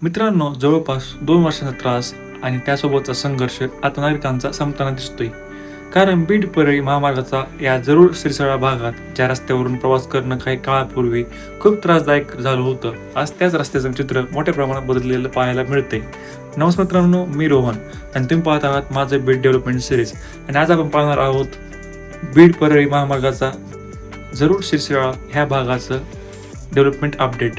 मित्रांनो, जवळपास 2 वर्षांचा त्रास आणि त्यासोबतचा संघर्ष आता नागरिकांचा संपताना दिसतोय. कारण बीड-परळी महामार्गाचा या जरूर शिरसाळा भागात ज्या रस्त्यावरून प्रवास करणं काही काळापूर्वी खूप त्रासदायक झालं होतं, आज त्याच रस्त्याचं चित्र मोठ्या प्रमाणात बदललेलं पाहायला मिळतंय. नमस्कार मित्रांनो, मी रोहन आणि तुम्ही पाहत आहात माझं बीड डेव्हलपमेंट सिरीज. आणि आज आपण पाहणार आहोत बीड-परळी महामार्गाचा जरूर शिरसाळा ह्या भागाचं डेव्हलपमेंट अपडेट.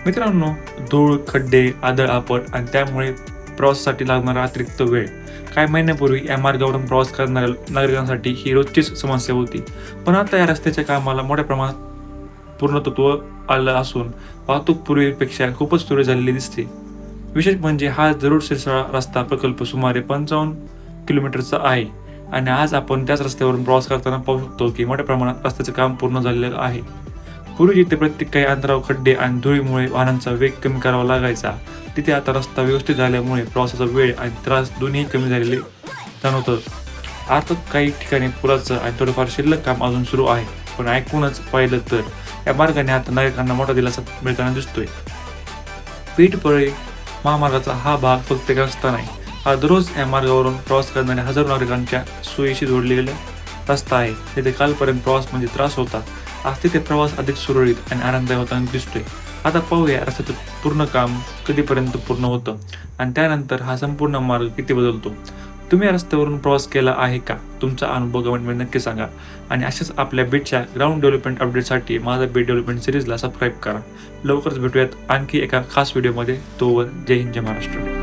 मित्रांनो, धूळ, खड्डे, आदळ-आपट आणि त्यामुळे प्रवासासाठी लागणारा अतिरिक्त वेळ. काही महिन्यापूर्वी या मार्गावरून प्रवास करणाऱ्या नागरिकांसाठी ही रोजचीच समस्या होती. पण आता या रस्त्याच्या कामाला मोठ्या प्रमाणात पूर्णत्व आलं असून वाहतूक पूर्वीपेक्षा खूपच सुरळीत झालेली दिसते. विशेष म्हणजे हा जरूर शिरसाळा रस्ता प्रकल्प सुमारे 55 किलोमीटरचा आहे आणि आज आपण त्याच रस्त्यावरून प्रवास करताना पाहू शकतो की मोठ्या प्रमाणात रस्त्याचं काम पूर्ण झालेलं आहे. पूर्वी जिथे प्रत्येक काही अंतरावर खड्डे आणि धुळीमुळे वाहनांचा वेग कमी करावा लागायचा, तिथे आता रस्ता व्यवस्थित झाल्यामुळे प्रवासाचा वेळ आणि त्रास दोन्ही कमी झालेले जाणवतं. आता काही ठिकाणी पुलाचं आणि थोडंफार शिल्लक काम अजून सुरू आहे, पण ऐकूनच पाहिलं तर या मार्गाने आता नागरिकांना मोठा दिलासा मिळताना दिसतोय. बीड-परळी महामार्गाचा हा भाग फक्त एक रस्ता नाही, हा दररोज या मार्गावरून प्रवास करणाऱ्या हजारो नागरिकांच्या सोयीशी जोडलेला रस्ता आहे. तिथे कालपर्यंत प्रवास म्हणजे त्रास होता, आज तिथे प्रवास अधिक सुरळीत आणि आनंददायी होताना दिसतोय. आता पाहूया रस्त्याचं पूर्ण काम कधीपर्यंत पूर्ण होतं आणि त्यानंतर हा संपूर्ण मार्ग किती बदलतो. तुम्ही या रस्त्यावरून प्रवास केला आहे का? तुमचा अनुभव कमेंटमध्ये नक्की सांगा. आणि अशाच आपल्या बीडच्या ग्राउंड डेव्हलपमेंट अपडेटसाठी माझा बीड डेव्हलपमेंट सिरीजला सबस्क्राईब करा. लवकरच भेटूयात आणखी एका खास व्हिडिओमध्ये. तोवर जय हिंद, जय महाराष्ट्र.